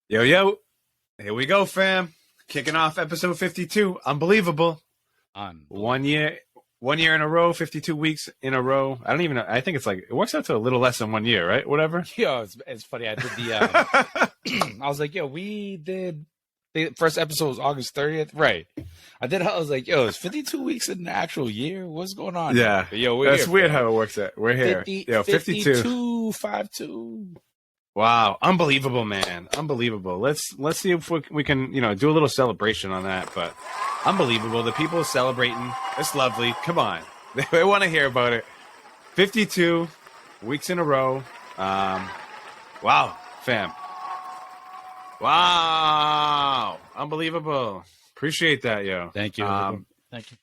Yo, yo. Here we go, fam. Kicking off episode 52. Unbelievable. 1 year in a row, 52 weeks in a row. I don't even know. I think it works out to a little less than 1 year, right? Whatever. Yo, it's funny. I did I was like, yo, the first episode was August 30th. Right. I was like, yo, it's 52 weeks in the actual year. What's going on? Yeah. But yo, That's here, weird bro. how it works out. We're here. 52, 52. Wow. Unbelievable, man. Unbelievable. Let's see if we can, do a little celebration on that. But unbelievable. The people are celebrating. It's lovely. Come on. They want to hear about it. 52 weeks in a row. Wow, fam. Wow. Unbelievable. Appreciate that, yo. Thank you. Thank you.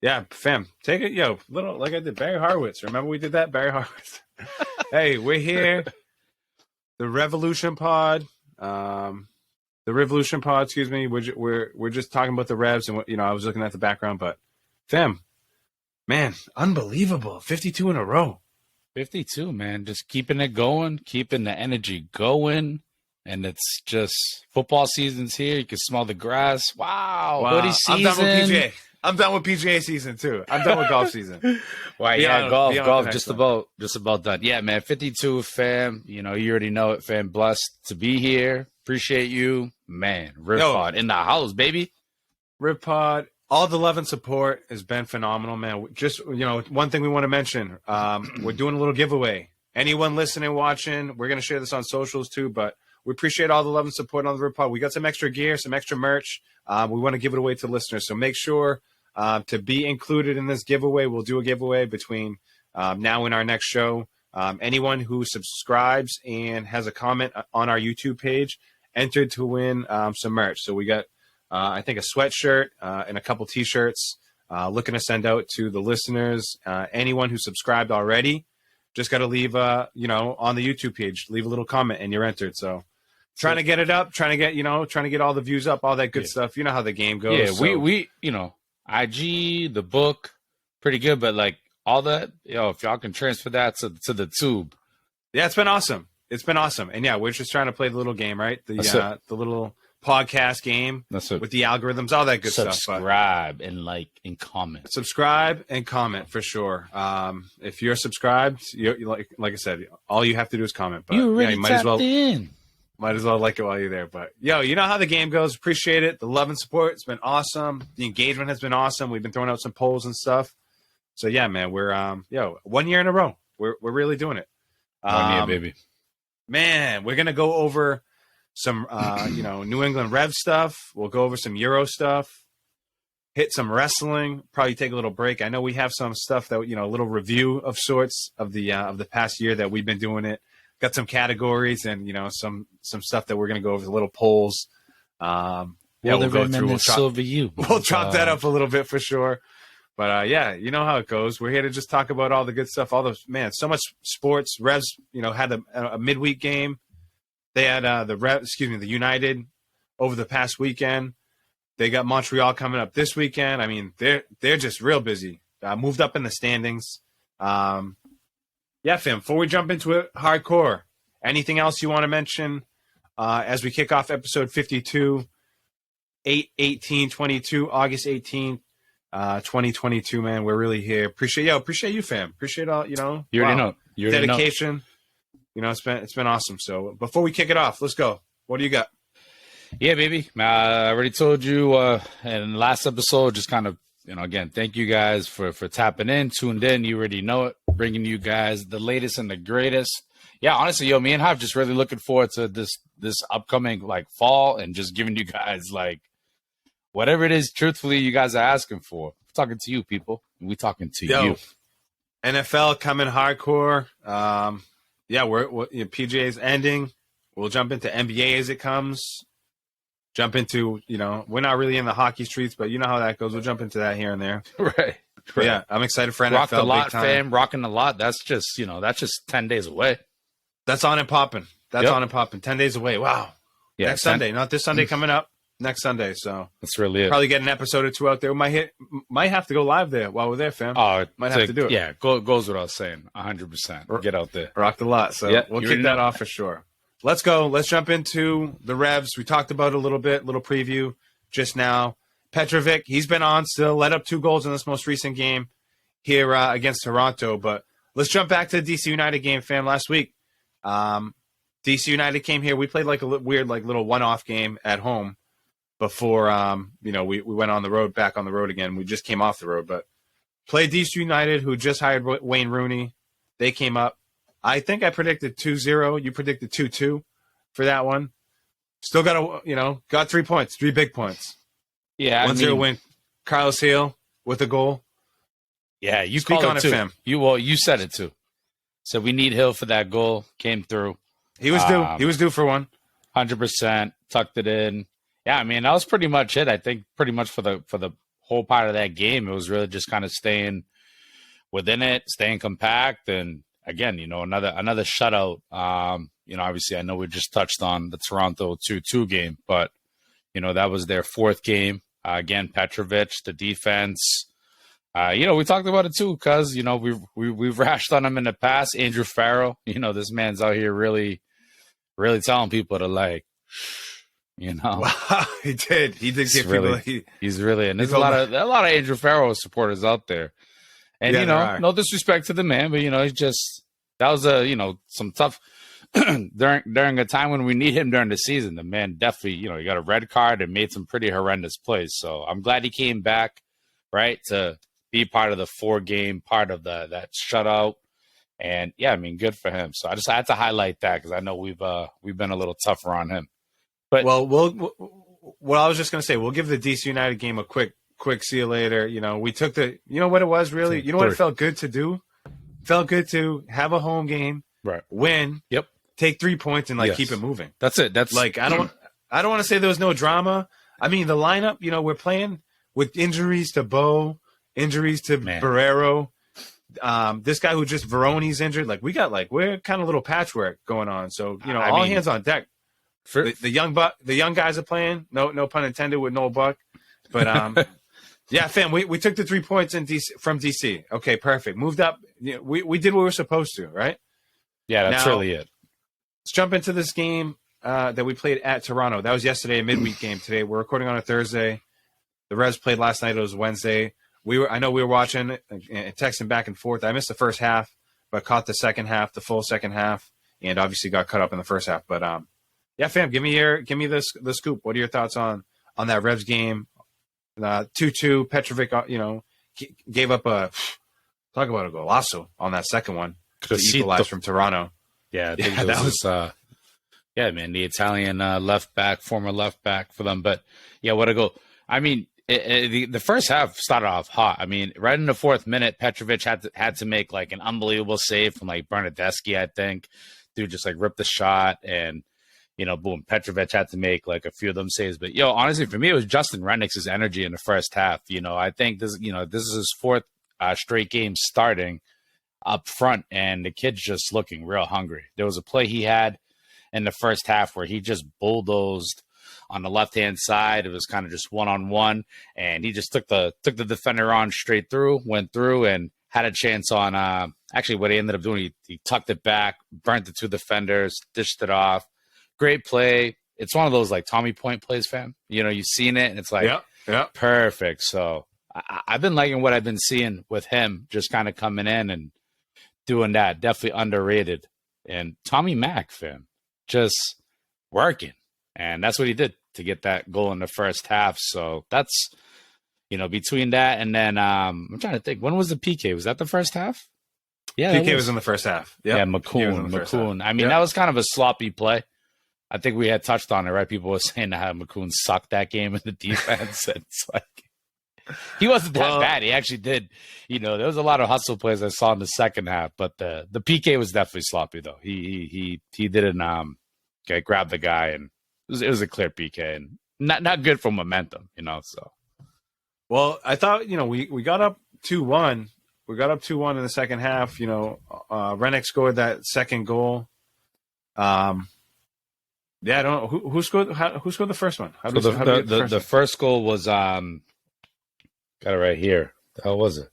Yeah, fam. Take it, yo. Little like I did Barry Horowitz. Remember we did that? Barry Horowitz. Hey, we're here. The Revolution Pod. The Rivolution Pod, excuse me. We're just talking about the Revs, and I was looking at the background, but fam, man, unbelievable. 52 in a row. 52, man. Just keeping it going, keeping the energy going. And it's just football season's here. You can smell the grass. Wow. Hoodie season. I'm done with PGA season too. I'm done with golf season. Well, yeah, golf just about done. Yeah, man. 52, fam. You already know it, fam. Blessed to be here. Appreciate you, man. Rivpod in the house, baby. Rivpod. All the love and support has been phenomenal, man. Just one thing we want to mention. We're doing a little giveaway. Anyone listening, watching, we're gonna share this on socials too, but we appreciate all the love and support on the Rivpod. We got some extra gear, some extra merch. We want to give it away to listeners. So make sure to be included in this giveaway. We'll do a giveaway between now and our next show. Anyone who subscribes and has a comment on our YouTube page entered to win some merch. So we got, I think, a sweatshirt and a couple T-shirts looking to send out to the listeners. Anyone who subscribed already, just got to leave, on the YouTube page, leave a little comment and you're entered. So trying to get it up, trying to get all the views up, all that good stuff. You know how the game goes. Yeah, so. we IG, the book, pretty good, but like all that, if y'all can transfer that to the tube. Yeah, it's been awesome. And yeah, we're just trying to play the little game, right? The little podcast game. That's it. With the algorithms, all that good stuff. Subscribe and like and comment. Subscribe and comment for sure. If you're subscribed, like I said, all you have to do is comment. But you already might as well in. Might as well like it while you're there. But you know how the game goes. Appreciate it. The love and support, it's been awesome. The engagement has been awesome. We've been throwing out some polls and stuff. So yeah, man, we're 1 year in a row. We're really doing it. 1 year, baby. Man, we're gonna go over some New England Revs stuff. We'll go over some Euro stuff. Hit some wrestling. Probably take a little break. I know we have some stuff that a little review of sorts of the past year that we've been doing it. Got some categories and some stuff that we're gonna go over, the little polls. We'll go through. We'll chop that up a little bit for sure. But you know how it goes. We're here to just talk about all the good stuff. So much sports. Revs, had a midweek game. They had the United over the past weekend. They got Montreal coming up this weekend. I mean, they're just real busy. Moved up in the standings. Yeah, fam, before we jump into it hardcore, anything else you want to mention as we kick off episode 52, 8/18/22, August 18th, 2022, man. We're really here. Appreciate you, fam. Appreciate all, You already know. Dedication. It's been awesome. So before we kick it off, let's go. What do you got? Yeah, baby. I already told you in the last episode, just kind of, again, thank you guys for tapping in, tuned in. You already know it. Bringing you guys the latest and the greatest. Yeah, honestly, me and Hive just really looking forward to this upcoming like fall and just giving you guys like whatever it is, truthfully, you guys are asking for. I'm talking to you, people. We talking to you. NFL coming hardcore. PGA is ending. We'll jump into NBA as it comes. Jump into, we're not really in the hockey streets, but you know how that goes. We'll jump into that here and there. Right. Yeah, I'm excited for NFL. Rock the lot, big time. fam. Rocking the lot. That's just 10 days away. That's on and popping. 10 days away. Wow. Yeah, next Sunday, not this Sunday coming up. Next Sunday. So that's really it. Probably get an episode or two out there. Might have to go live there while we're there, fam. Might have to do it. Yeah, goes without saying. 100%. Get out there. Rock the lot. So we'll kick that off for sure. let's go. Let's jump into the Revs. We talked about it a little bit, little preview just now. Petrovic, he's been on still, let up 2 goals in this most recent game here against Toronto. But let's jump back to the DC United game, fam. Last week, DC United came here. We played like a weird, like little one-off game at home before, we went on the road, back on the road again. We just came off the road, but played DC United, who just hired Wayne Rooney. They came up. I think I predicted 2-0. You predicted 2-2 for that one. Still got 3 points, 3 big points. Yeah, 1-0 win. Carlos Hill with a goal. Yeah, you speak on it, too. fam. You said it too. So we need Hill for that goal. Came through. He was due. He was due for one. 100%. Tucked it in. Yeah, I mean that was pretty much it. I think pretty much for the whole part of that game, it was really just kind of staying within it, staying compact, and again, another shutout. Obviously, I know we just touched on the Toronto 2-2 game, but that was their 4th game. Again, Petrovic, the defense. We talked about it too, because we've rashed on him in the past. Andrew Farrell, this man's out here really, really telling people to like, Wow, he did. He did give really, people. He's really, and there's a lot of Andrew Farrell supporters out there. And no disrespect to the man, but that was some tough during a time when we need him during the season. The man definitely, he got a red card and made some pretty horrendous plays. So I'm glad he came back, right, to be part of the 4-game part of that shutout. And yeah, I mean, good for him. So I had to highlight that because I know we've been a little tougher on him. But what I was just gonna say, we'll give the DC United game a quick see you later. We took what it was really. You know what it felt good to do? Felt good to have a home game, right? Win. Yep. Take 3 points and keep it moving. That's it. That's like I don't want to say there was no drama. I mean the lineup. We're playing with injuries to Bo, injuries to Barrero. This guy who just Veroni's injured. We're kind of a little patchwork going on. So all hands on deck. The young guys are playing. No pun intended with Noel Buck, but yeah, fam. We took the 3 points from DC. Okay, perfect. Moved up. We did what we were supposed to, right? Yeah, that's really it. Let's jump into this game that we played at Toronto. That was yesterday, a midweek game. Today we're recording on a Thursday. The Revs played last night. It was Wednesday. I know we were watching and texting back and forth. I missed the first half, but caught the second half, the full second half, and obviously got cut up in the first half. But yeah, fam, give me the scoop. What are your thoughts on that Revs game? 2-2. Petrovic, gave up talk about a golazo on that second one to equalize from Toronto. Yeah, I think that was man, the Italian former left back for them. But yeah, what a goal! I mean, the first half started off hot. I mean, right in the 4th minute, Petrovic had to make like an unbelievable save from like Bernardeschi, I think. Dude just like ripped the shot and. Boom, Petrovic had to make like a few of them saves. But, honestly, for me, it was Justin Rennick's energy in the first half. I think this is his 4th straight game starting up front, and the kid's just looking real hungry. There was a play he had in the first half where he just bulldozed on the left-hand side. It was kind of just one-on-one, and he just took the defender on straight through, went through, and had a chance on actually what he ended up doing. He tucked it back, burnt the 2 defenders, dished it off. Great play. It's one of those like Tommy Point plays, fam. You've seen it, and it's like perfect. So I've been liking what I've been seeing with him, just kind of coming in and doing that. Definitely underrated. And Tommy Mack, fam, just working, and that's what he did to get that goal in the first half. So that's between that and then I'm trying to think, when was the PK? Was that the first half? Yeah, PK was in the first half. Yep. Yeah, McCoon. I mean, that was kind of a sloppy play. I think we had touched on it, right? People were saying how McCoon sucked that game in the defense. And it's like he wasn't that bad. He actually did. There was a lot of hustle plays I saw in the second half, but the PK was definitely sloppy though. He didn't grab the guy, and it was a clear PK and not good for momentum. So. Well, I thought we got up 2-1. We got up 2-1 in the second half. Rennick scored that second goal. Yeah, I don't know who scored. Who scored the first one? The first goal was got it right here. The hell was it?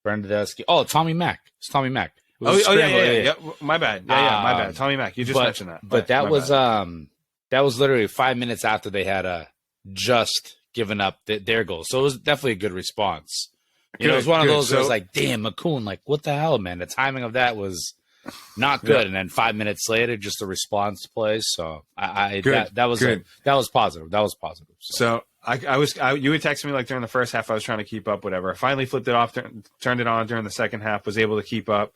Bernardeschi. Oh, Tommy Mack. It's Tommy Mack. Yeah. My bad. My bad. Tommy Mack, you just mentioned that. But that was literally 5 minutes after they had just given up their goal. So it was definitely a good response. It was one of those where it was like, damn, McCoon, like, what the hell, man? The timing of that was not good. And then 5 minutes later, just a response play. So that was positive. That was positive. So you would text me like during the first half. I was trying to keep up, whatever. I finally flipped it off, turned it on during the second half. Was able to keep up,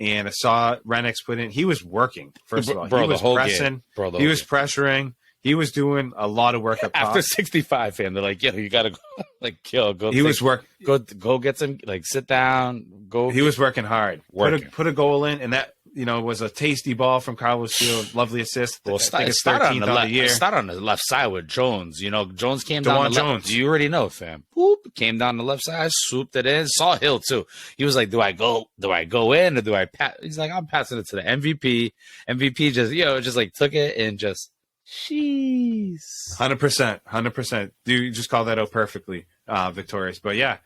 and I saw Renix put in. He was working. First of all, he was pressing. He was pressuring. He was doing a lot of work up top. After 65, fam, they're like, yo, you gotta go, like, kill. Go. He was work. Go get some. Like, sit down. Go. He was working hard. Put a goal in, and that was a tasty ball from Carlos Field. Lovely assist. Well, start on the left side with Jones. Jones came down the left. Jones. You already know, fam. Boop, came down the left side, swooped it in. Saw Hill too. He was like, do I go in or do I pass? He's like, I'm passing it to the MVP. MVP just like took it and just. Jeez. 100%. You just called that out perfectly, Victorious. But yeah,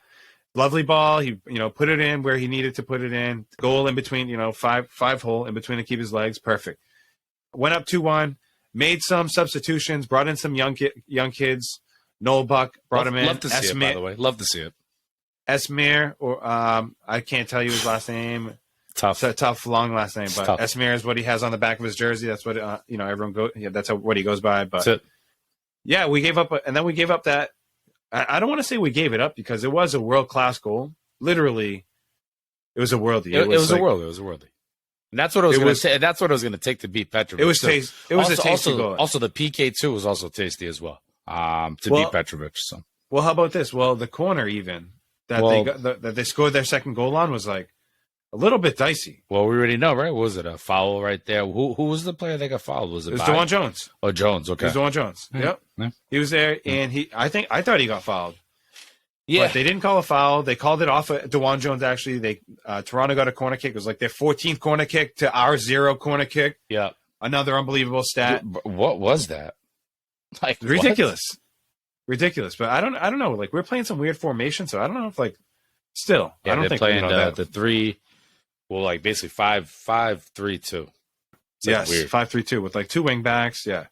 lovely ball. He, put it in where he needed to put it in. Goal in between, five hole in between to keep his legs. Perfect. Went up 2-1. Made some substitutions. Brought in some young kids. Noel Buck brought him in. Love to see it, by the way. Love to see it. Esmir, or I can't tell you his last name. Tough, long last name, but Esmir is what he has on the back of his jersey. That's what everyone goes. Yeah, that's what he goes by. But yeah, we gave up, and then we gave up that. I don't want to say we gave it up because it was a world class goal. Literally, it was a worldie. It was a worldie. And that's what it was going to. That's what it was going to take to beat Petrovic. It was tasty. It was a tasty goal. Also, the PK too was also tasty as well. Beat Petrovic. So well, how about this? Well, the corner even that they scored their second goal on was like. A little bit dicey. Well, we already know, right? Was it a foul right there? Who was the player that got fouled? Was it Dewan Jones? Oh, Jones. Okay. It was Dewan Jones. Yep. Yeah. He was there, and I thought he got fouled. Yeah. But they didn't call a foul. They called it off of Dewan Jones, actually. Toronto got a corner kick. It was like their 14th corner kick to our 0 corner kick. Yeah. Another unbelievable stat. What was that? Like ridiculous. What? Ridiculous. But I don't know. Like, we're playing some weird formation, so I don't know if, like, still. Yeah, I don't think playing the 3. Well, like basically 5-5-3-2. Yes, 5-3-2 with like 2 wing backs. Yeah,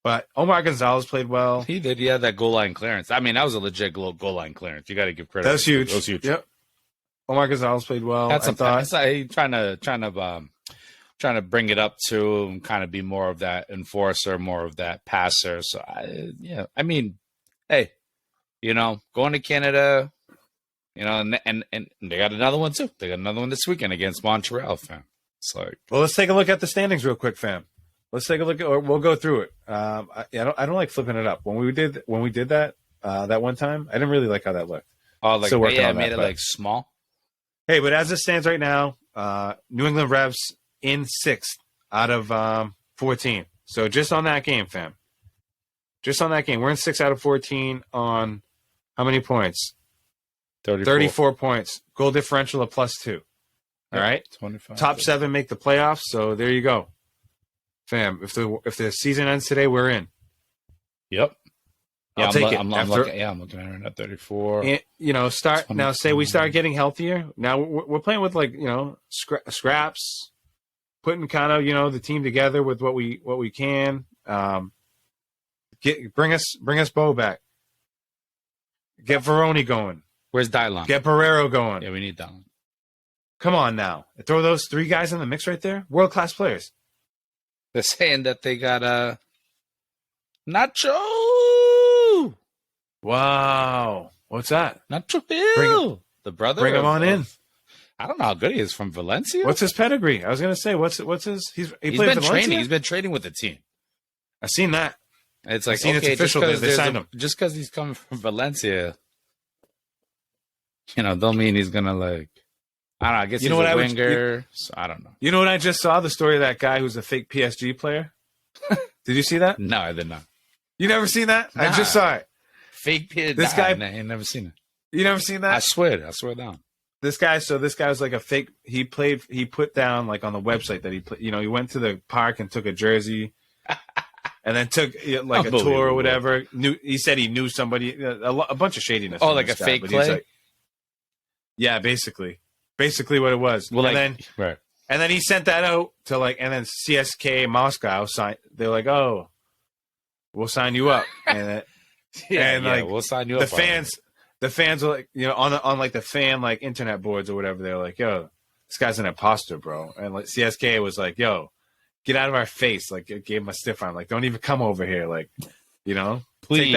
but Omar Gonzalez played well. He did. He had that goal line clearance. I mean, that was a legit goal line clearance. You got to give credit. That's huge. That was huge. Yep. Omar Gonzalez played well. That's trying to bring it up to and kind of be more of that enforcer, more of that passer. So I mean, hey, going to Canada. And they got another one too. They got another one this weekend against Montreal, fam. It's like, well, let's take a look at the standings real quick, fam. Let's take a look, or we'll go through it. I don't like flipping it up. When we did that that one time, I didn't really like how that looked. Oh, like made it like small. Hey, but as it stands right now, New England Revs in 6th out of 14. So just on that game, fam. Just on that game, we're in 6 out of 14 on how many points? 34 points. Goal differential of +2. All right. 25. Top 7 make the playoffs. So there you go, fam. If the season ends today, we're in. Yep. I'll take it. I'm looking at it at 34. And, start now. Say we start getting healthier. Now we're playing with scraps, putting kind of the team together with what we can. Bring us Bo back. Get Veroni going. Where's Dylon? Get Barrero going. Yeah, we need Dylon. Come on now. Throw those 3 guys in the mix right there. World-class players. They're saying that they got Nacho. Wow. What's that? Nacho Bill. The brother. Bring him on in. I don't know how good he is from Valencia. What's his pedigree? I was going to say, what's his... He played been Valencia? training. He's been training with the team. I've seen that. It's like, it's official. They signed him. Just because he's coming from Valencia... don't mean he's gonna like. I don't know. I guess he's a winger. So I don't know. You know what I just saw? The story of that guy who's a fake PSG player. Did you see that? No, I did not. You never seen that? Nah. I just saw it. Fake PSG. This guy. I ain't never seen it. You never seen that? I swear down. This guy. So this guy was like a fake. He put down like on the website that he went to the park and took a jersey. And then took like a tour or whatever. He said he knew somebody. A bunch of shadiness. Oh, like a fake play. Yeah, basically what it was. Well, and then And then he sent that out to and then CSK Moscow signed. They're like, oh, we'll sign you up. And we'll sign you up. The fans are like, on the fan internet boards or whatever. They're like, yo, this guy's an imposter, bro. And CSK was like, yo, get out of our face. It gave him a stiff arm. Don't even come over here. Please.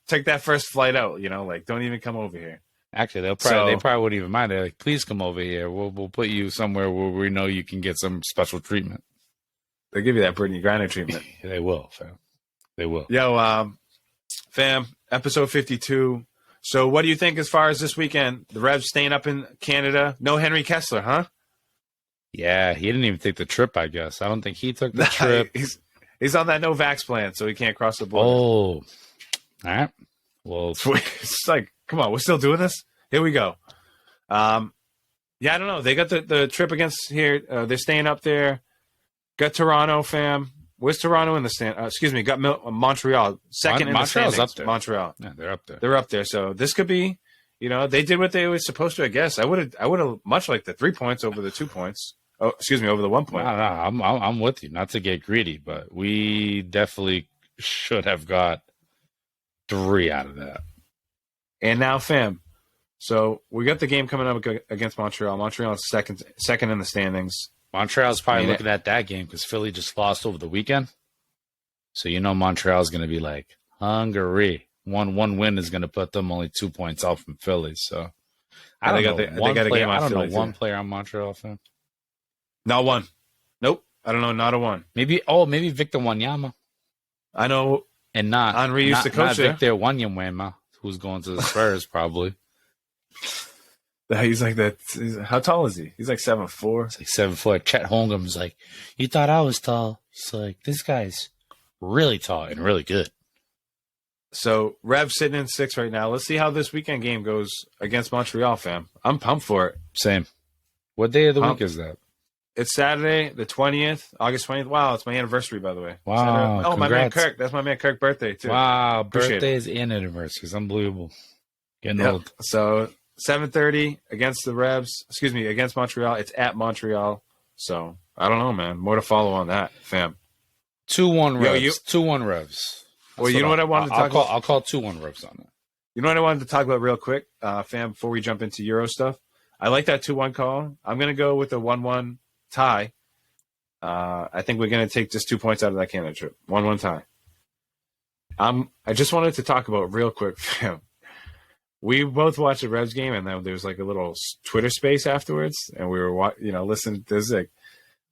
Take that first flight out. Don't even come over here. Actually, they probably wouldn't even mind. They're like, please come over here. We'll put you somewhere where we know you can get some special treatment. They'll give you that Brittany Griner treatment. They will, fam. They will. Yo, fam, episode 52. So what do you think as far as this weekend? The Revs staying up in Canada? No Henry Kessler, huh? Yeah, he didn't even take the trip, I guess. I don't think he took the trip. He's on that no vax plan, so he can't cross the border. Oh, all right. Well, it's come on, we're still doing this? Here we go. I don't know. They got the trip against here. They're staying up there. Got Toronto, fam. Where's Toronto in the stand? Excuse me. Got Montreal. Second in the standings. Up there. Montreal. Yeah, they're up there. They're up there. So this could be, they did what they were supposed to, I guess. I would have much liked the 3 points over the 2 points. Oh, excuse me, over the 1 point. No, I'm with you. Not to get greedy, but we definitely should have got 3 out of that. And now, fam. So we got the game coming up against Montreal. Montreal is second in the standings. Montreal's probably looking at that game because Philly just lost over the weekend. So Montreal's going to be hungry. One win is going to put them only 2 points out from Philly. So I don't know one player on Montreal, fam. Not one. Nope. I don't know. Not a one. Maybe Victor Wanyama. I know. And not Henry used to coach there. Victor Wanyama, who's going to the Spurs probably. He's like that. How tall is he? He's 7'4". He's 7'4". Chet Holmgren's like, you thought I was tall. He's like, this guy's really tall and really good. So Rev sitting in 6 right now. Let's see how this weekend game goes against Montreal, fam. I'm pumped for it. Same. What day of the week is that? It's Saturday, the 20th, August 20th. Wow, it's my anniversary, by the way. Wow. Saturday. Oh, congrats. My man Kirk. That's my man Kirk's birthday, too. Wow, birthdays and anniversaries. Unbelievable. Getting old. So 7:30 against the Revs. Excuse me, against Montreal. It's at Montreal. So I don't know, man. More to follow on that, fam. 2-1 Revs. 2-1 Revs. Well, you know what I wanted to talk about? I'll call 2-1 Revs on that. You know what I wanted to talk about real quick, fam, before we jump into Euro stuff? I like that 2-1 call. I'm going to go with a 1-1 tie. I think we're going to take just 2 points out of that Canada trip. 1-1 tie. I just wanted to talk about real quick, fam. We both watched the Revs game, and then there was a little Twitter space afterwards, and we were, listening. There's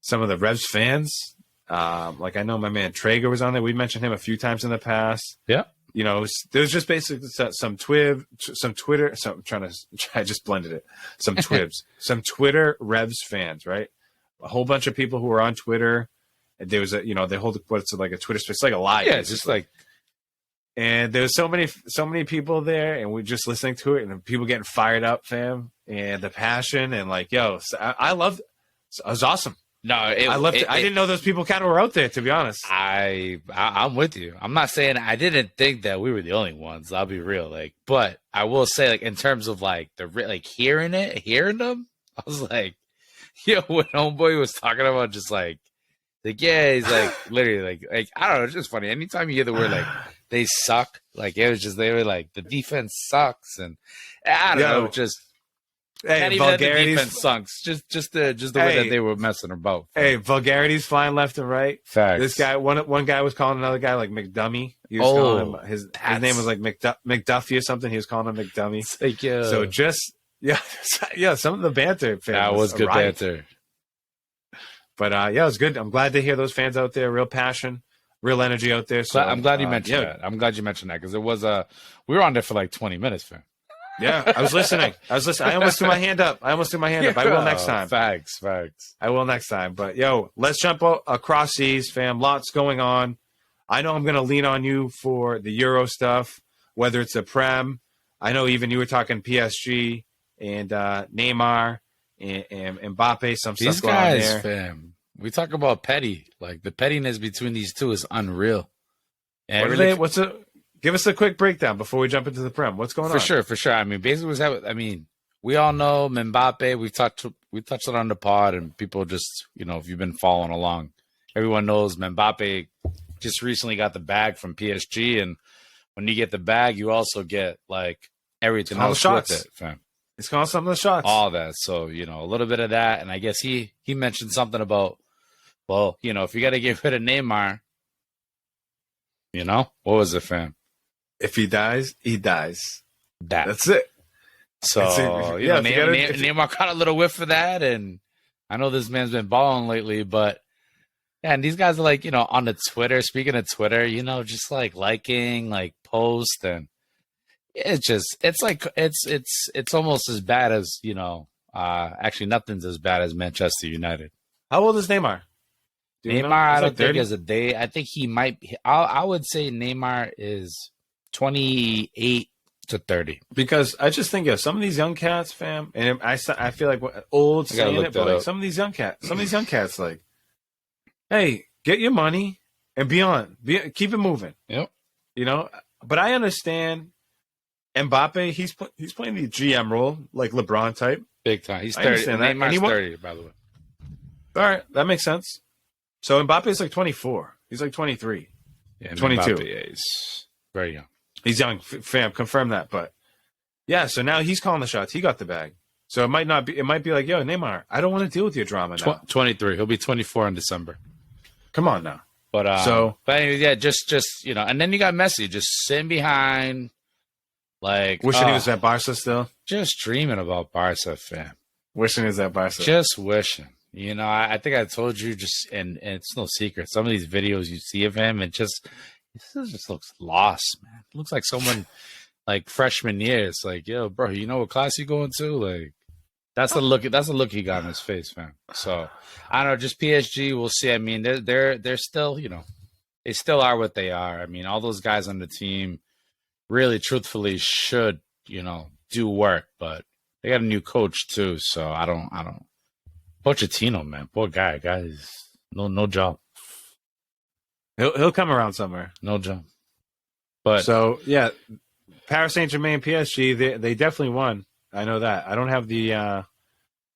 some of the Revs fans. I know my man Traeger was on there. We mentioned him a few times in the past. Yeah. There's just basically some Twitter. I just blended it. Some Twibs, some Twitter Revs fans, right? A whole bunch of people who were on Twitter. And there was they hold what's a Twitter space, like a live. Yeah, just And there's so many people there, and we're just listening to it, and people getting fired up, fam, and the passion, and I loved it. It was awesome. No, I loved it. I didn't know those people kind of were out there, to be honest. I'm with you. I'm not saying I didn't think that we were the only ones. I'll be real, but I will say, in terms of hearing them, I was like, when homeboy was talking about just yeah, he's literally I don't know, it's just funny. Anytime you hear the word they suck, it was just they were the defense sucks, and I don't know, just. Not even that the defense sucks. Just the way that they were messing about. Hey, vulgarities flying left and right. Facts. This guy, one guy was calling another guy McDummy. He was calling him his name was McDuffie or something. He was calling him McDummy. So just some of the banter. That was good banter. But it was good. I'm glad to hear those fans out there. Real passion, real energy out there. So I'm glad you mentioned that. I'm glad you mentioned that because it was we were on there for 20 minutes, fam. Yeah, I was listening. I almost threw my hand up. I will next time. Facts. I will next time. But, let's jump across seas, fam. Lots going on. I know I'm going to lean on you for the Euro stuff, whether it's the Prem. I know even you were talking PSG and Neymar and Mbappe, some these stuff guys, going on there. Fam. We talk about petty. The pettiness between these two is unreal. And Give us a quick breakdown before we jump into the Prem. What's going on? For sure. I mean, basically, we all know Mbappe. We touched it on the pod, and people just, if you've been following along, everyone knows Mbappe just recently got the bag from PSG, and when you get the bag, you also get like everything else with it, fam. It's called something the shots. All that. So, a little bit of that, and I guess he mentioned something about, well, if you got to get rid of Neymar, what was it, fam? If he dies, he dies. That's it. So, Neymar caught a little whiff for that, and I know this man's been balling lately, but yeah, and these guys are like, on the Twitter, speaking of Twitter, just like liking, like post, and it's almost as bad as, actually nothing's as bad as Manchester United. How old is Neymar? Neymar, I don't think is a day. I think he might be, I would say Neymar is 28 to 30. Because I just think of some of these young cats, fam, and I feel like old saying it, but like some of these young cats, like, hey, get your money and be on. Keep it moving. Yep. But I understand Mbappe, he's playing the GM role, like LeBron type. Big time. He's 30. Neymar's 30, by the way. All right, that makes sense. So Mbappe's like 24. He's like 23. Yeah, 22. Mbappe is very young. He's young, fam, confirm that. But yeah, so now he's calling the shots. He got the bag. So it might be like, yo, Neymar, I don't want to deal with your drama now. 23. He'll be 24 in December. Come on now. But anyway, yeah, just and then you got Messi just sitting behind, like wishing he was at Barca still. Just dreaming about Barca, fam. Wishing he was at Barca. Just wishing. I think I told you and it's no secret. Some of these videos you see of him, and this just looks lost, man. It looks like someone like freshman year. It's like, yo, bro, you know what class you going to? Like, that's the look. That's the look he got in his face, man. So I don't know. Just PSG, we'll see. I mean, they're still, they still are what they are. I mean, all those guys on the team really, truthfully, should do work, but they got a new coach too. So I don't. Pochettino, man, poor guy. Guys, no job. He'll come around somewhere. No job. But so yeah, Paris Saint-Germain, PSG, they definitely won. I know that. I don't have the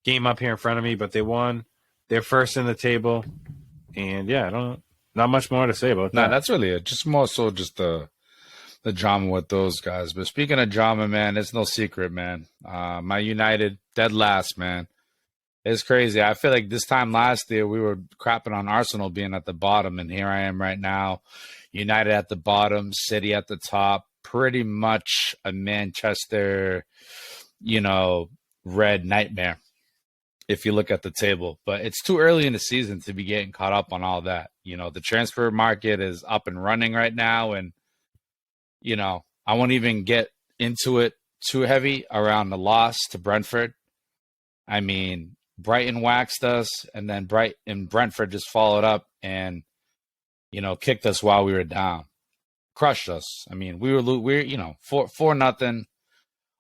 game up here in front of me, but they won. They're first in the table, and yeah, not much more to say about that. Nah, that's really it. Just more so just the drama with those guys. But speaking of drama, man, it's no secret, man. My United dead last, man. It's crazy. I feel like this time last year we were crapping on Arsenal being at the bottom, and here I am right now, United at the bottom, City at the top, pretty much a Manchester, red nightmare if you look at the table. But it's too early in the season to be getting caught up on all that. The transfer market is up and running right now, and, I won't even get into it too heavy around the loss to Brentford. I mean, Brighton waxed us, and then Brentford just followed up and, kicked us while we were down, crushed us. I mean, we're 4-0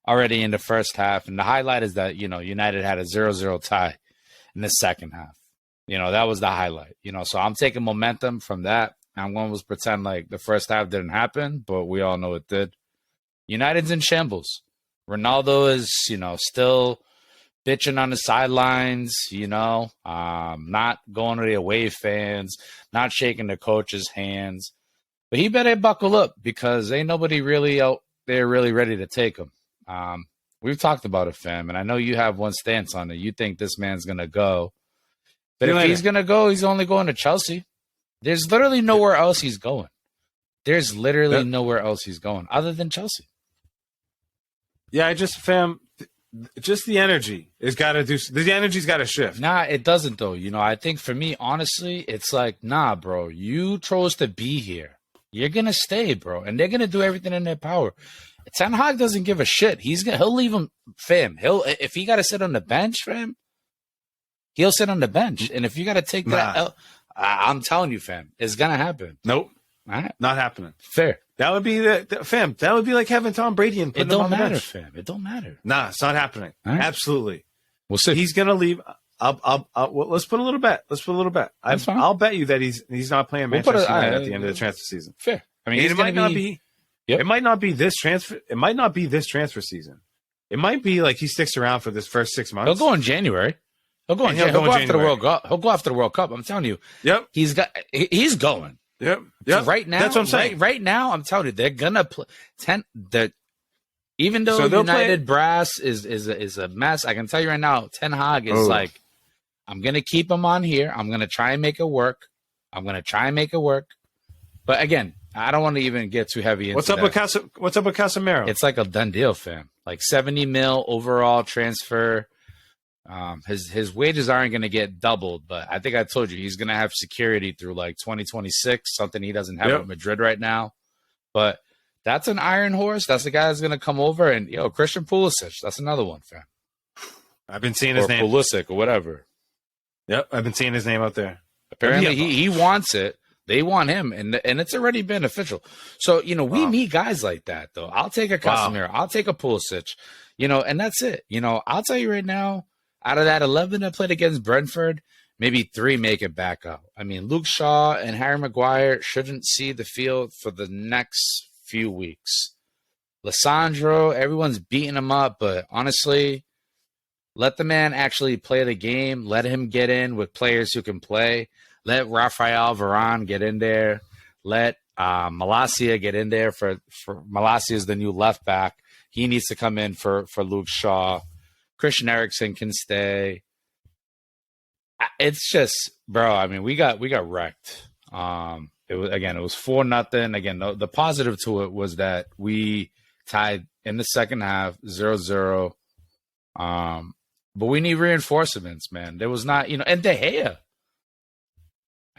already in the first half, and the highlight is that United had a 0-0 tie in the second half. That was the highlight. So I'm taking momentum from that. I'm going to pretend like the first half didn't happen, but we all know it did. United's in shambles. Ronaldo is still bitching on the sidelines, not going to the away fans, not shaking the coach's hands. But he better buckle up because ain't nobody really out there really ready to take him. We've talked about it, fam, and I know you have one stance on it. You think this man's going to go. But if he's going to go, he's only going to Chelsea. There's literally nowhere else he's going. There's literally nowhere else he's going other than Chelsea. Yeah, just the energy has got to do. The energy's got to shift. Nah, it doesn't though. I think for me, honestly, it's like, nah, bro. You chose to be here. You're gonna stay, bro, and they're gonna do everything in their power. Ten Hag doesn't give a shit. He'll leave him, fam. If he got to sit on the bench, fam, he'll sit on the bench. And if you got to take that, I'm telling you, fam, it's gonna happen. Nope, all right, not happening. Fair. That would be fam. That would be like having Tom Brady and putting him on the bench. Fam. It don't matter. Nah, it's not happening. Right. Absolutely. We'll see. He's gonna leave. Let's put a little bet. I'll bet you that he's not playing Manchester United at the end of the transfer season. Fair. I mean, it might not be. Yep. It might not be this transfer. It might not be this transfer season. It might be like he sticks around for this first 6 months. He'll go in January. He'll go after the World Cup. He'll go after the World Cup. I'm telling you. Yep. He's going. Yep. So right now, that's what I'm saying. Right now, I'm telling you, they're gonna play. Even though United brass is a mess, I can tell you right now, Ten Hag is like, I'm gonna keep him on here. I'm gonna try and make it work. But again, I don't want to even get too heavy into What's up with Casemiro? It's like a done deal, fam. Like 70 mil overall transfer. His wages aren't going to get doubled, but I think I told you he's going to have security through like 2026, something he doesn't have at Madrid right now. But that's an iron horse. That's the guy that's going to come over. And, Christian Pulisic, that's another one, fam. I've been seeing his name. Pulisic or whatever. Yep, I've been seeing his name out there. Apparently, he wants it. They want him, and it's already been official. So, we need guys like that, though. I'll take a Casemiro. I'll take a Pulisic, and that's it. I'll tell you right now, out of that 11 that played against Brentford, maybe 3 make it back up. I mean, Luke Shaw and Harry Maguire shouldn't see the field for the next few weeks. Lissandro, everyone's beating him up, but honestly, let the man actually play the game. Let him get in with players who can play. Let Rafael Varane get in there. Let Malacia get in there for Malacia is the new left back. He needs to come in for Luke Shaw. Christian Eriksen can stay. It's just, bro. I mean, we got wrecked. It was 4-0. Again, the positive to it was that we tied in the second half 0-0. But we need reinforcements, man. There was not, and De Gea.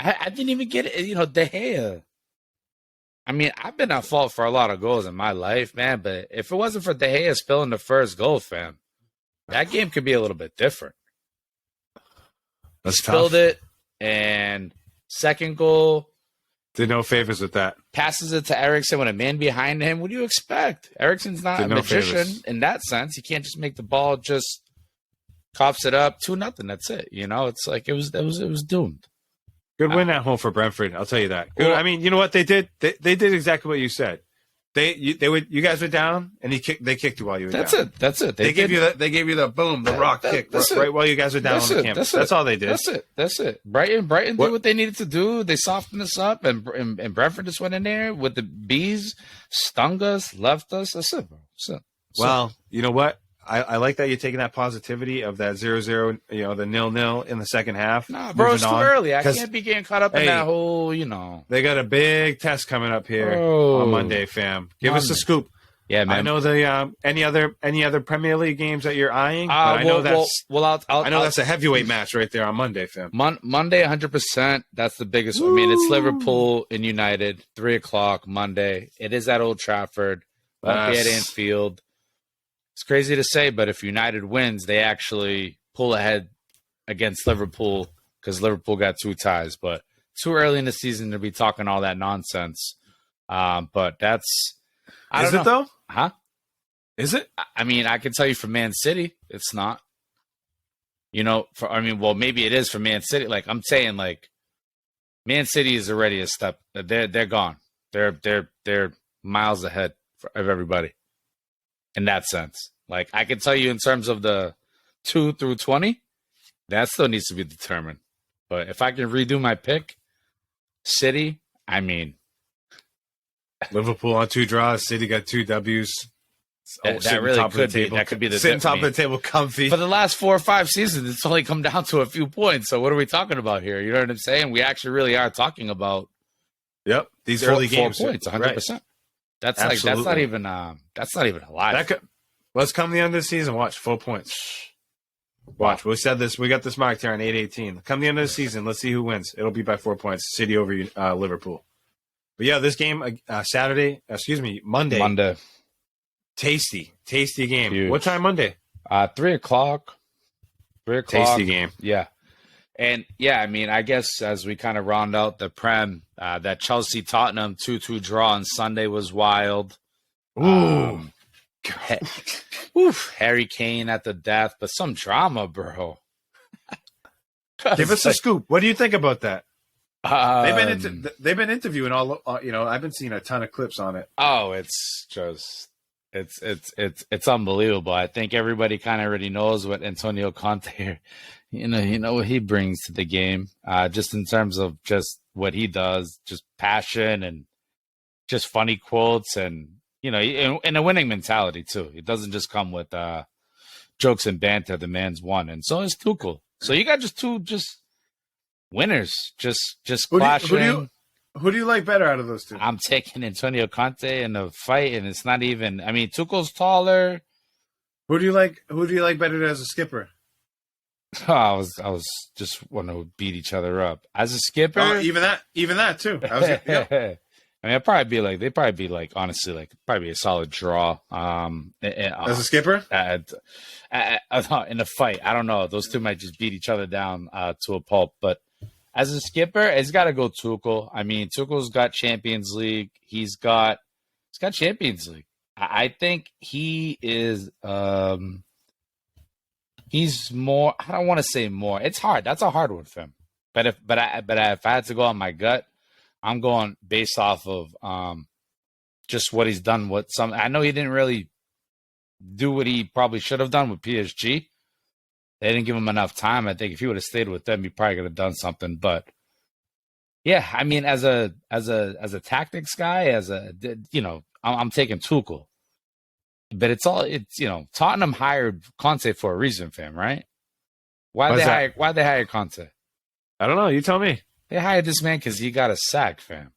I didn't even get it, De Gea. I mean, I've been at fault for a lot of goals in my life, man. But if it wasn't for De Gea spilling the first goal, fam, that game could be a little bit different. That's he spilled it, and second goal. Did no favors with that. Passes it to Eriksen with a man behind him. What do you expect? Eriksen's not a magician in that sense. He can't just make the ball just coughs it up 2-0. That's it. It's like it was doomed. Good win at home for Brentford. I'll tell you that. Good. Well, I mean, you know what they did? They did exactly what you said. You guys were down, and they kicked you while you were down. That's it. They gave you the boom, the rock kick right while you guys were down on the campus. That's all they did. That's it. Brighton did what they needed to do. They softened us up, and Brentford just went in there with the bees, stung us, left us. That's it, bro. Well, you know what? I like that you're taking that positivity of that 0-0, the 0-0 in the second half. Nah, bro, it's too early. I can't be getting caught up in that whole, They got a big test coming up here on Monday, fam. Give us a scoop. Yeah, man. I know the any other Premier League games that you're eyeing. But I know that's a heavyweight match right there on Monday, fam. Monday, 100%. That's the biggest. Woo! I mean, it's Liverpool and United, 3:00 Monday. It is at Old Trafford. Won't be at Anfield. It's crazy to say, but if United wins, they actually pull ahead against Liverpool because Liverpool got 2 ties. But too early in the season to be talking all that nonsense. But that's I don't know. Is it though? Huh? Is it? I mean, I can tell you for Man City, it's not. Maybe it is for Man City. Like I'm saying, like Man City is already a step. They're gone. They're miles ahead of everybody. In that sense, like I can tell you in terms of the 2 through 20, that still needs to be determined. But if I can redo my pick, City, I mean, Liverpool on 2 draws, City got 2 W's. That really could be. That could be the sitting top of the table, comfy. For the last 4 or 5 seasons, it's only come down to a few points. So what are we talking about here? You know what I'm saying? We actually really are talking about. Yep, these early games, 4 points, 100%. That's absolutely. That's not even a lie. Let's come the end of the season. Watch 4 points. Watch. We said this. We got this marked here on 8-18. Come the end of the season. Let's see who wins. It'll be by 4 points. City over Liverpool. But yeah, this game Monday. Monday. Tasty game. Huge. What time Monday? 3:00. 3:00. Tasty game. Yeah. And yeah, I mean, I guess as we kind of round out the Prem, that Chelsea-Tottenham 2-2 draw on Sunday was wild. Ooh. Harry Kane at the death, but some drama, bro. Give us a scoop. What do you think about that? They've been interviewing all. I've been seeing a ton of clips on it. Oh, it's just It's unbelievable. I think everybody kind of already knows what Antonio Conte, what he brings to the game, just in terms of just what he does, just passion and just funny quotes and, and a winning mentality too. It doesn't just come with jokes and banter. The man's won. And so is Tuchel. So you got just two winners, just clashing. Who do you like better out of those two? I'm taking Antonio Conte in the fight, and it's not even. I mean, Tuchel's taller. Who do you like better as a skipper? Oh, I was just want to beat each other up as a skipper. Oh, even that too. I mean, they'd probably be like honestly, like probably a solid draw. As a skipper, in a fight, I don't know. Those two might just beat each other down to a pulp, but. As a skipper, it's got to go Tuchel. I mean, Tuchel's got Champions League. He's got Champions League. I think he is. He's more. I don't want to say more. It's hard. That's a hard one for him. But if I had to go on my gut, I'm going based off of just what he's done. I know he didn't really do what he probably should have done with PSG. They didn't give him enough time. I think if he would have stayed with them, he probably could have done something. But yeah, I mean, as a tactics guy, I'm taking Tuchel. But Tottenham hired Conte for a reason, fam, right? Why'd they hire Conte? I don't know. You tell me. They hired this man because he got a sack, fam.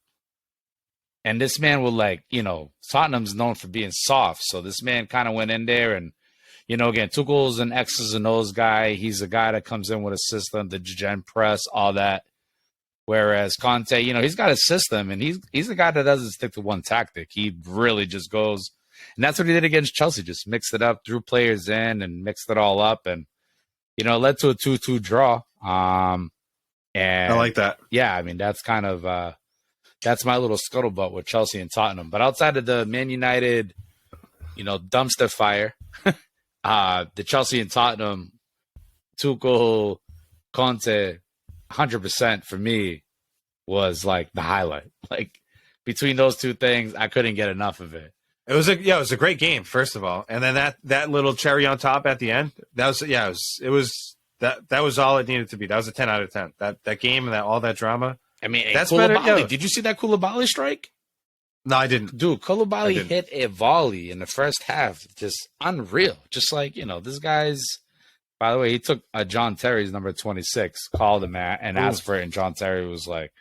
And this man will Tottenham's known for being soft. So this man kind of went in there and, again, Tuchel's an X's and O's guy. He's a guy that comes in with a system, the gen press, all that. Whereas Conte, he's got a system, and he's a guy that doesn't stick to one tactic. He really just goes, and that's what he did against Chelsea. Just mixed it up, drew players in, and mixed it all up, and it led to a 2-2 draw. And I like that. Yeah, I mean that's kind of that's my little scuttlebutt with Chelsea and Tottenham. But outside of the Man United, dumpster fire. The Chelsea and Tottenham, Tuchel, Conte, 100% for me was like the highlight. Like between those two things, I couldn't get enough of it. It was a great game, first of all, and then that little cherry on top at the end. That was all it needed to be. That was a 10 out of 10. That game and all that drama. I mean, that's Koulibaly, better. Yeah. Did you see that Koulibaly strike? No, I didn't. Dude, Koulibaly hit a volley in the first half. Just unreal. Just like, this guy's, by the way, he took John Terry's number 26, called him and asked for it. And John Terry was like,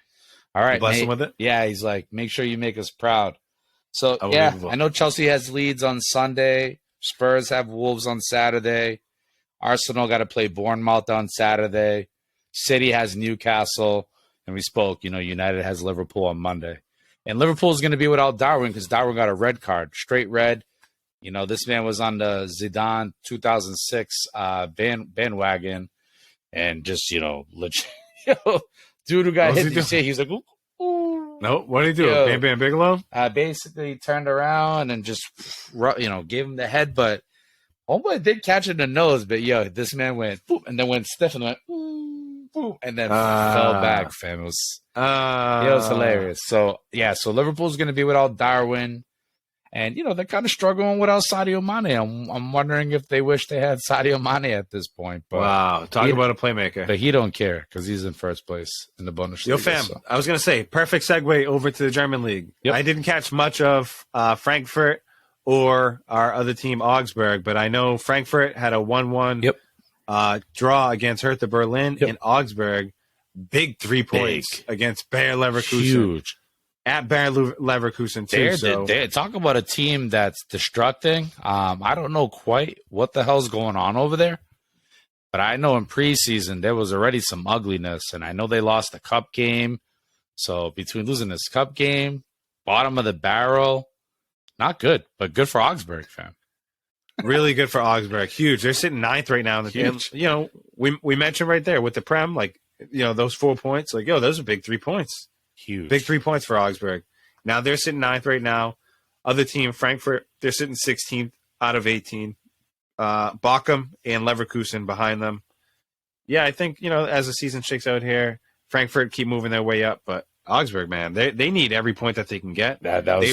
all right. Bless him with it? Yeah, he's like, make sure you make us proud. So, yeah, I know Chelsea has Leeds on Sunday. Spurs have Wolves on Saturday. Arsenal got to play Bournemouth on Saturday. City has Newcastle. And we spoke, United has Liverpool on Monday. And Liverpool is going to be without Darwin because Darwin got a red card, straight red. This man was on the Zidane 2006 bandwagon, and just legit, dude who got hit. He was like, ooh. No, what did he do? Bam Bam Bigelow? Basically turned around and just gave him the head, but homeboy did catch it in the nose. But this man went boop, and then went stiff and went boop, and then fell back. Fam, it was hilarious. So so Liverpool's going to be without Darwin, and they're kind of struggling without Sadio Mane. I'm wondering if they wish they had Sadio Mane at this point. But wow, talk about a playmaker. But he don't care because he's in first place in the Bundesliga. Yo, fam, I was going to say perfect segue over to the German league. Yep. I didn't catch much of Frankfurt or our other team Augsburg, but I know Frankfurt had a 1-1 draw against Hertha Berlin, and Augsburg, big 3 points against Bayer Leverkusen. Huge. At Bayer Leverkusen, too. They're talk about a team that's destructing. I don't know quite what the hell's going on over there, but I know in preseason there was already some ugliness, and I know they lost the cup game. So between losing this cup game, bottom of the barrel, not good, but good for Augsburg, fam. Really good for Augsburg. Huge. They're sitting 9th right now in the game. We mentioned right there with the Prem, those 4 points. Those are big 3 points. Huge. Big 3 points for Augsburg. Now they're sitting 9th right now. Other team, Frankfurt, they're sitting 16th out of 18. Bochum and Leverkusen behind them. Yeah, I think, as the season shakes out here, Frankfurt keep moving their way up, but Augsburg, man, they need every point that they can get. They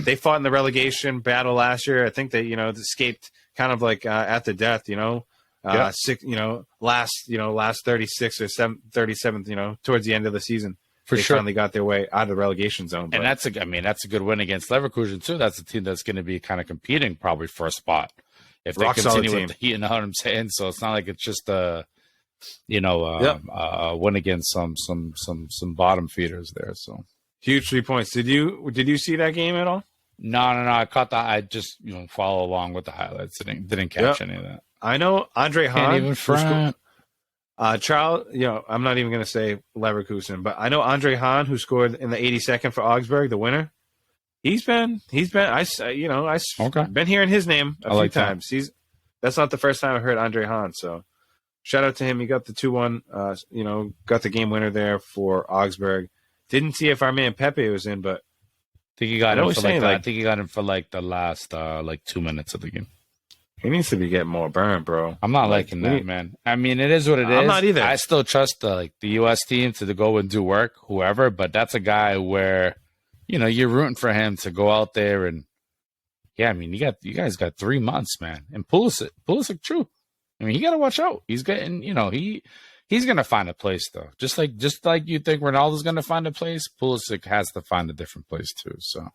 they fought in the relegation battle last year. I think they, escaped kind of like at the death, last 36 or 37th, towards the end of the season. For they sure. finally got their way out of the relegation zone. And that's a good win against Leverkusen too. That's a team that's going to be kind of competing probably for a spot if they continue with the heat. You know what I'm saying? So it's not like it's just a win against some bottom feeders there. So huge 3 points. Did you see that game at all? No. I caught that. I just follow along with the highlights. Didn't catch any of that. I know Andre Hahn. Can't even front. Charles, I'm not even going to say Leverkusen, but I know Andre Hahn, who scored in the 82nd for Augsburg, the winner. He's been been hearing his name a few times. That's not the first time I heard Andre Hahn. So shout out to him. He got the 2-1, got the game winner there for Augsburg. Didn't see if our man Pepe was in, but I think he got him for I think he got him for like the last 2 minutes of the game. He needs to be getting more burn, bro. I'm not liking that, man. I mean, it is what it is. I'm not either. I still trust the U.S. team to go and do work, whoever. But that's a guy where, you're rooting for him to go out there and, I mean, you guys got 3 months, man. And Pulisic, true. I mean, you got to watch out. He's getting, he's gonna find a place though. Just like you think Ronaldo's gonna find a place, Pulisic has to find a different place too. So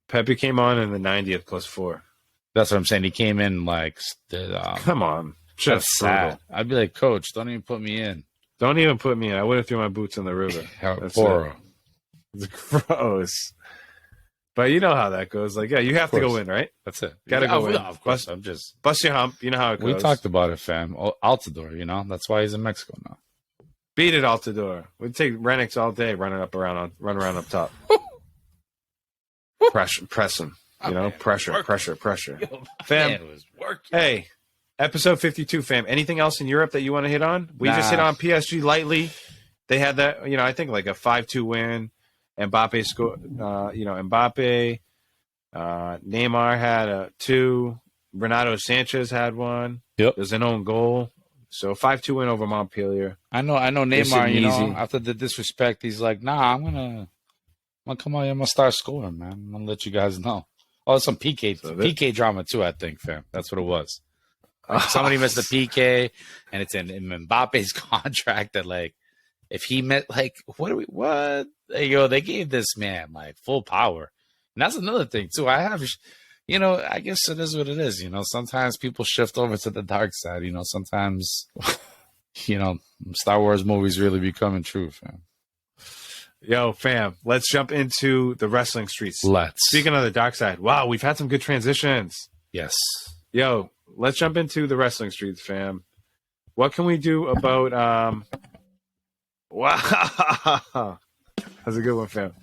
Pepe came in the 90th +4. That's what I'm saying. He came in come on. That's sad. I'd be like, Coach, don't even put me in. Don't even put me in. I would have threw my boots in the river. That's it's gross. But you know how that goes. Like, you have to go in, right? That's it. Gotta go in. Of course. Bust your hump. You know how it goes. We talked about it, fam. Altidore, that's why he's in Mexico now. Beat it, Altidore. We'd take Renix all day, run around up top. Press him. Pressure. Yo, fam, hey, episode 52, fam. Anything else in Europe that you want to hit on? We just hit on PSG lightly. They had that, I think like a 5-2 win. Mbappe scored, Mbappe. Neymar had a 2. Renato Sanchez had 1. Yep. There's an own goal. So 5-2 win over Montpellier. I know Neymar, after the disrespect, he's like, nah, I'm gonna come out here, I'm gonna start scoring, man. I'm gonna let you guys know. Oh, some PK drama too, I think, fam. That's what it was. Like somebody missed the PK, and it's in Mbappe's contract that, like, if he met, like, what? They gave this man, like, full power. And that's another thing, too. I guess it is what it is. Sometimes people shift over to the dark side. Sometimes, Star Wars movies really becoming true, fam. Yo, fam, let's jump into the wrestling streets. Speaking of the dark side, wow, we've had some good transitions. Yes. Yo, let's jump into the wrestling streets, fam. What can we do about wow. That's a good one, fam.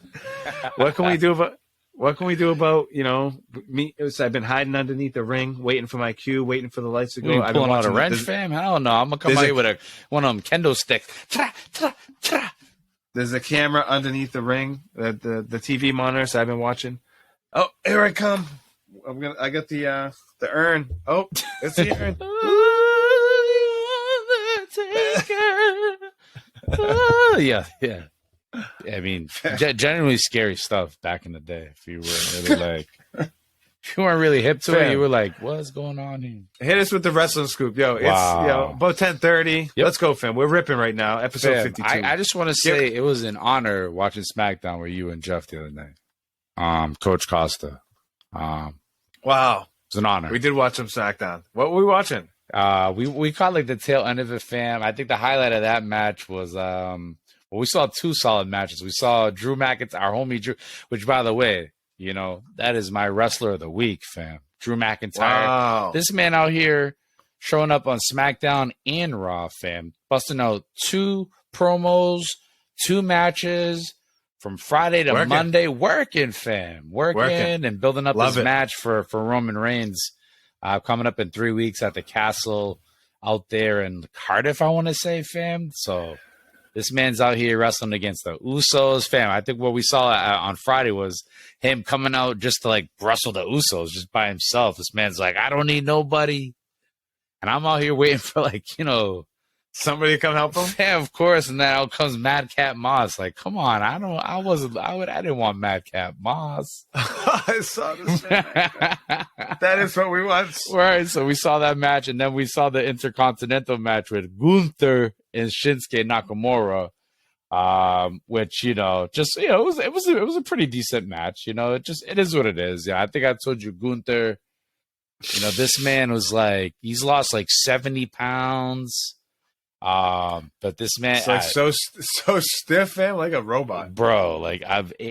What can we do about me? I've been hiding underneath the ring, waiting for my cue, waiting for the lights to go. I've been pulling out a wrench, fam. Hell no, I'm gonna come out here with one of them kendo sticks. There's a camera underneath the ring, the TV monitor. So I've been watching. Oh, here I come! I got the urn. Oh, it's the urn. Yeah. I mean, genuinely scary stuff back in the day. If you were really if you weren't really hip to it, you were like, "What's going on here?" Hit us with the wrestling scoop, yo. It's about 10:30. Yep. Let's go, fam. We're ripping right now. Episode 52. I just want to say it was an honor watching SmackDown with you and Jeff the other night. Coach Costa. Wow, it was an honor. We did watch some SmackDown. What were we watching? We caught like the tail end of it, fam. I think the highlight of that match was we saw 2 solid matches. We saw Drew McIntyre, our homie Drew, which, by the way, that is my wrestler of the week, fam. Drew McIntyre. Wow. This man out here showing up on SmackDown and Raw, fam. Busting out 2 promos, 2 matches from Friday to Monday. Working, fam. Working and building up his match for Roman Reigns coming up in 3 weeks at the Castle out there in Cardiff, I want to say, fam. So this man's out here wrestling against the Usos, fam. I think what we saw on Friday was him coming out just to, like, wrestle the Usos just by himself. This man's like, I don't need nobody. And I'm out here waiting for, like, Somebody come help him? Yeah, of course. And then out comes Madcap Moss. Like, come on, I didn't want Madcap Moss. I saw this. That is what we want. Right. So we saw that match, and then we saw the Intercontinental match with Gunther and Shinsuke Nakamura. Which, you know, just, you know, it was a pretty decent match. You know, it is what it is. Yeah, I think I told you Gunther, you know, this man was like, he's lost like 70 pounds. But this man, it's like so stiff, man, like a robot, bro. Like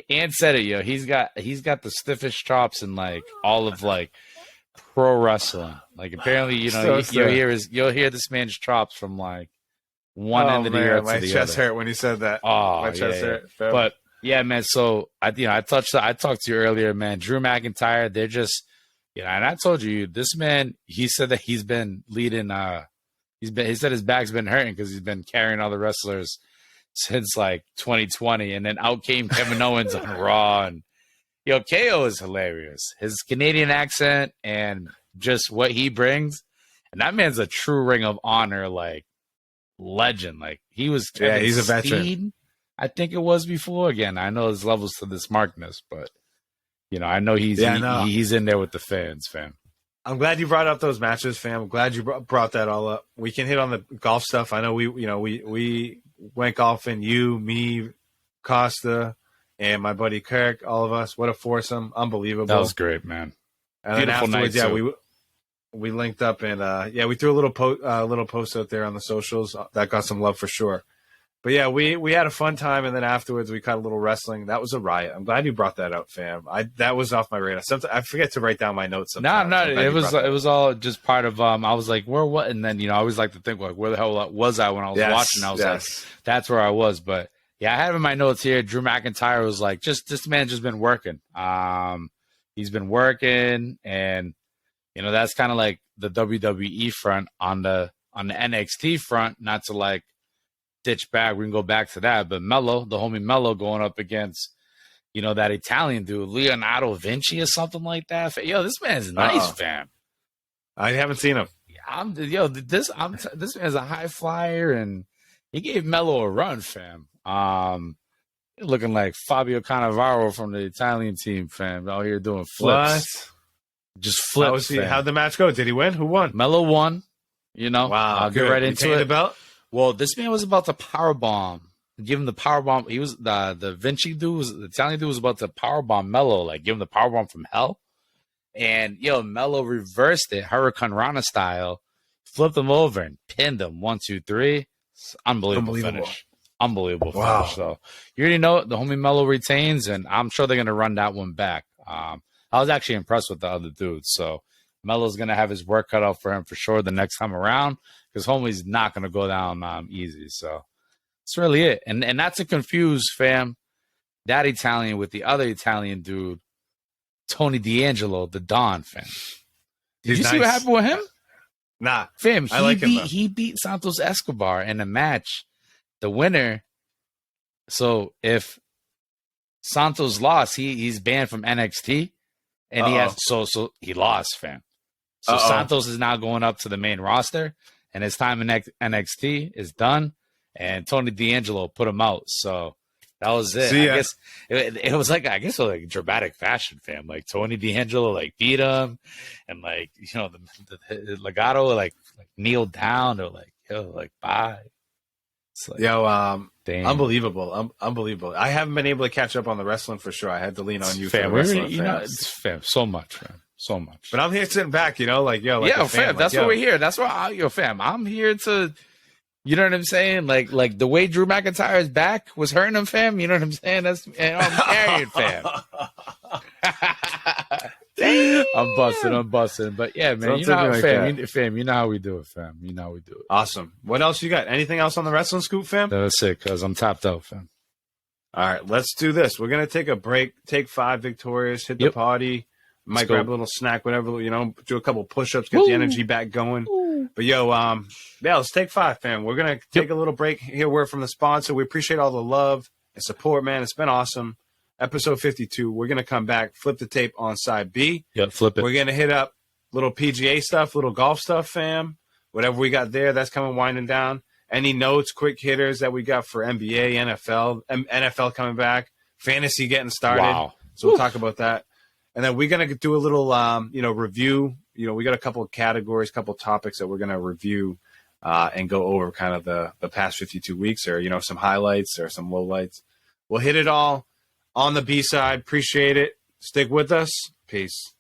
Ant said it, yo. He's got the stiffest chops in like all of like pro wrestling. Like apparently, you know, you'll hear this man's chops from like one end of the earth to the other. My chest hurt when he said that. Oh, my chest hurt. But yeah, man. So I talked to you earlier, man. Drew McIntyre, they're just, you know, and I told you this man. He said that he's been leading. He said his back's been hurting because he's been carrying all the wrestlers since like 2020, and then out came Kevin Owens on Raw, and yo, KO is hilarious. His Canadian accent and just what he brings, and that man's a true Ring of Honor like legend. Like he was, he's a veteran. Speed, I think it was before. Again, I know his levels to this Markness, but you know, I know he's in there with the fans, fam. I'm glad you brought up those matches, fam. I'm glad you brought that all up. We can hit on the golf stuff. I know we went golfing. You, me, Costa, and my buddy Kirk. All of us. What a foursome! Unbelievable. That was great, man. And beautiful then afterwards, we linked up and we threw a little post out there on the socials that got some love for sure. But yeah, we had a fun time, and then afterwards we caught a little wrestling. That was a riot. I'm glad you brought that up, fam. That was off my radar. Sometimes I forget to write down my notes. No, it was all just part of. I was like, where, what, and then you know, I always like to think like, where the hell was I when I was watching? I was like, that's where I was. But yeah, I have in my notes here. Drew McIntyre was like, just this man just been working. He's been working, and you know, that's kind of like the WWE front on the NXT front. Not to like ditch back, we can go back to that. But Mello, the homie Mello, going up against, you know, that Italian dude, Leonardo Vinci or something like that. Yo, this man's nice, fam. I haven't seen him. This man's a high flyer, and he gave Mello a run, fam. Looking like Fabio Cannavaro from the Italian team, fam, out here doing flips. What? Just flips. How'd the match go? Did he win? Who won? Mello won. You know, wow. I'll get right into it. The belt? Well, this man was about to powerbomb. Give him the powerbomb. He was the Vinci dude, the Italian dude was about to powerbomb Mello, like give him the powerbomb from hell. And yo, Mello reversed it, Hurricane Rana style, flipped him over and pinned him. 1, 2, 3. Unbelievable finish. Unbelievable finish. So you already know it. The homie Mello retains, and I'm sure they're gonna run that one back. I was actually impressed with the other dudes. So Mello's gonna have his work cut out for him for sure the next time around. Because homie's not going to go down easy. So that's really it. And not to confuse, fam, that Italian with the other Italian dude, Tony D'Angelo, the Don, fam. Did you see what happened with him? Nah. Fam, he beat Santos Escobar in a match. The winner. So if Santos lost, he's banned from NXT. And he has so he lost, fam. So Santos is now going up to the main roster. And his time in NXT is done, and Tony D'Angelo put him out. So that was it. I guess it was like dramatic fashion, fam. Like Tony D'Angelo like beat him, and like you know the Legato like kneeled down. They're like bye. It's like, damn. Unbelievable. I haven't been able to catch up on the wrestling for sure. I had to lean on you, fam. For the wrestling, fam, so much, fam. So much. But I'm here sitting back, you know, like, yo. Like yeah, fam, that's what we're here. That's why, fam, I'm here to, you know what I'm saying? Like the way Drew McIntyre's back was hurting him, fam. You know what I'm saying? I'm carrying, fam. I'm busting. But yeah, man, you know how, fam, you know how we do it, fam. You know how we do it. Awesome. What else you got? Anything else on the wrestling scoop, fam? That's it, because I'm tapped out, fam. All right, let's do this. We're going to take a break, take 5 victorious, hit the party. Might grab a little snack, whatever, you know, do a couple push-ups, get the energy back going. But yo, let's take 5, fam. We're going to take a little break, hear word from the sponsor. We appreciate all the love and support, man. It's been awesome. Episode 52. We're going to come back, flip the tape on side B. Yep, flip it. We're going to hit up little PGA stuff, little golf stuff, fam. Whatever we got there, that's coming winding down. any notes, quick hitters that we got for NBA, NFL, NFL coming back, fantasy getting started. Wow. So we'll talk about that. And then we're going to do a little, review. We got a couple of categories, a couple of topics that we're going to review and go over kind of the past 52 weeks or, some highlights or some lowlights. We'll hit it all on the B side. Appreciate it. Stick with us. Peace.